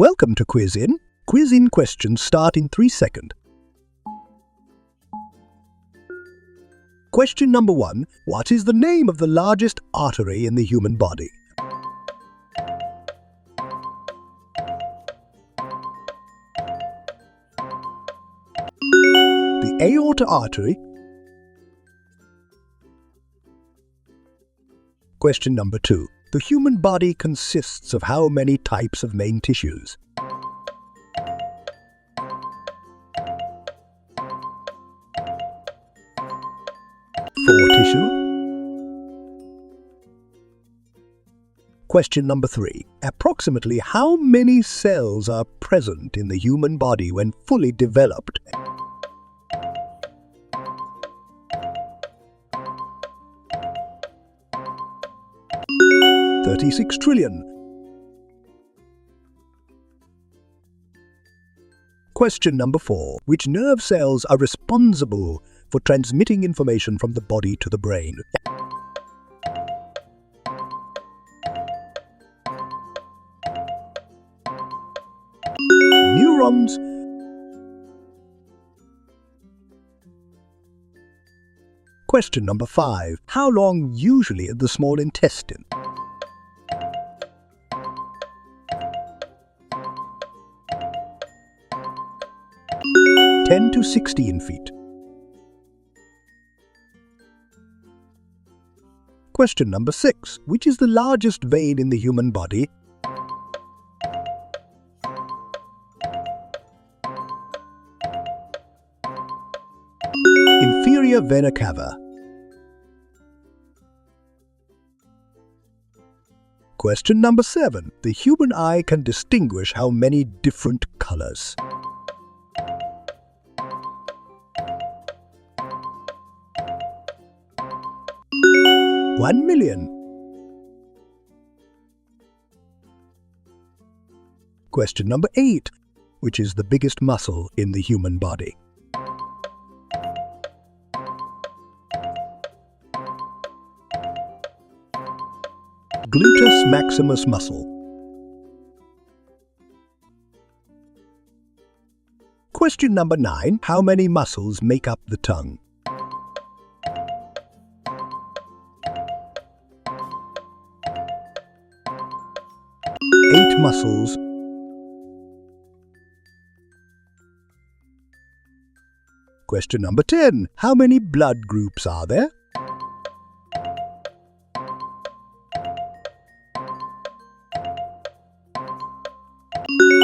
Welcome to Quiz In. Quiz In questions start in 3 seconds. Question number 1. What is the name of the largest artery in the human body? The aorta artery. Question number 2. The human body consists of how many types of main tissues? Four tissue. Question number 3. Approximately how many cells are present in the human body when fully developed? $36 trillion. Question number 4. Which nerve cells are responsible for transmitting information from the body to the brain? Neurons. Question number 5. How long usually is the small intestine? 10 to 16 feet. Question number 6. Which is the largest vein in the human body? Inferior vena cava. Question number 7. The human eye can distinguish how many different colors? $1 million. Question number 8. Which is the biggest muscle in the human body? Gluteus maximus muscle. Question number 9. How many muscles make up the tongue? Eight muscles. Question number 10. How many blood groups are there?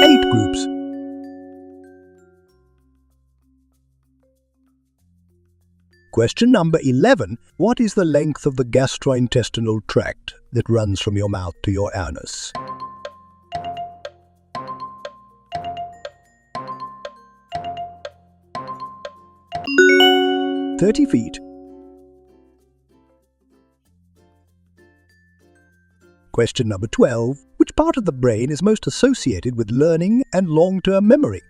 8 groups. Question number 11. What is the length of the gastrointestinal tract that runs from your mouth to your anus? 30 feet. Question number 12. Which part of the brain is most associated with learning and long-term memory?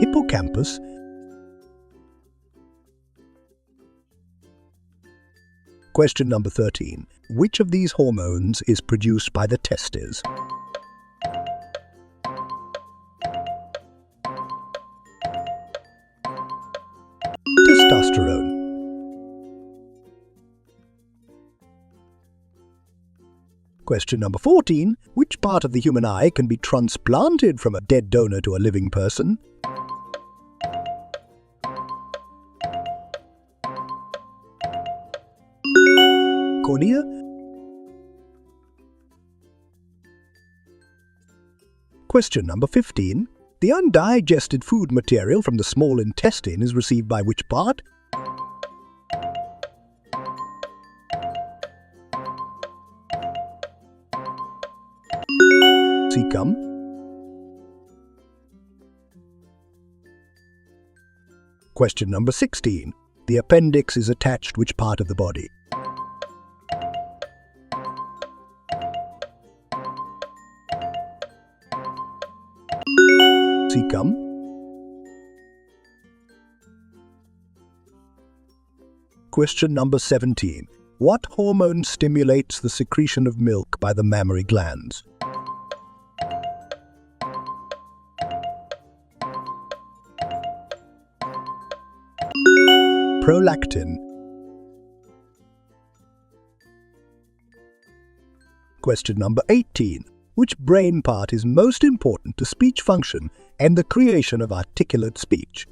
Hippocampus. Question number 13. Which of these hormones is produced by the testes? Testosterone. Question number 14. Which part of the human eye can be transplanted from a dead donor to a living person? Cornea. Question number 15. The undigested food material from the small intestine is received by which part? Cecum. Question number 16. The appendix is attached which part of the body? Cecum. Question number 17. What hormone stimulates the secretion of milk by the mammary glands? Prolactin. Question number 18. Which brain part is most important to speech function and the creation of articulate speech?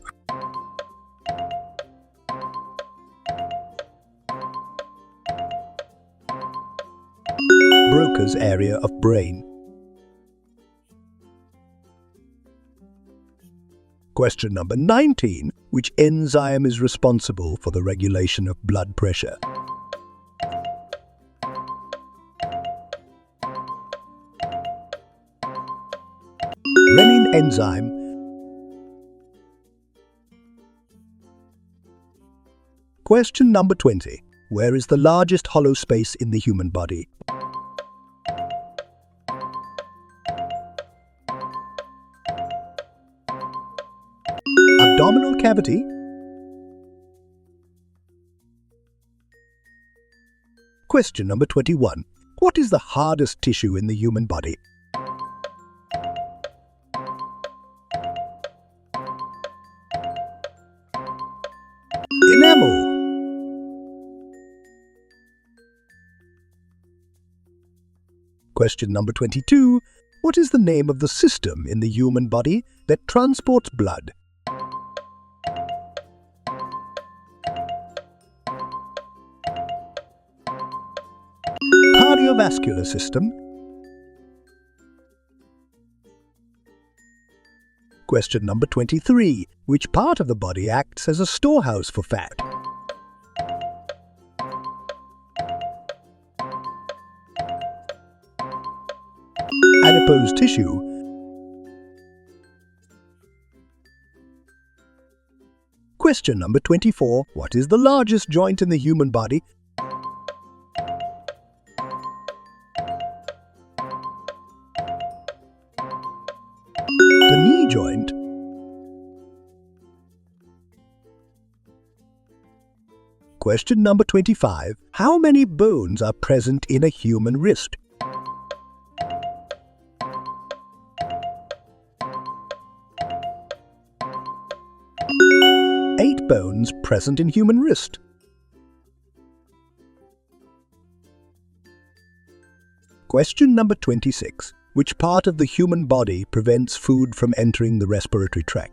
Broca's area of brain. Question number 19. Which enzyme is responsible for the regulation of blood pressure? Renin enzyme. Question number 20. Where is the largest hollow space in the human body? Abdominal cavity. Question number 21. What is the hardest tissue in the human body? Enamel. Question number 22. What is the name of the system in the human body that transports blood? Cardiovascular system. Question number 23. Which part of the body acts as a storehouse for fat? Adipose tissue. Question number 24. What is the largest joint in the human body? The knee joint. Question number 25. How many bones are present in a human wrist? Eight bones present in human wrist. Question number 26. Which part of the human body prevents food from entering the respiratory tract?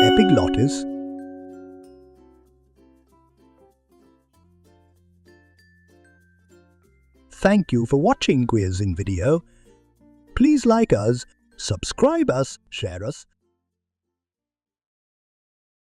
Epiglottis. Thank you for watching quizzing video. Please like us, subscribe us, share us,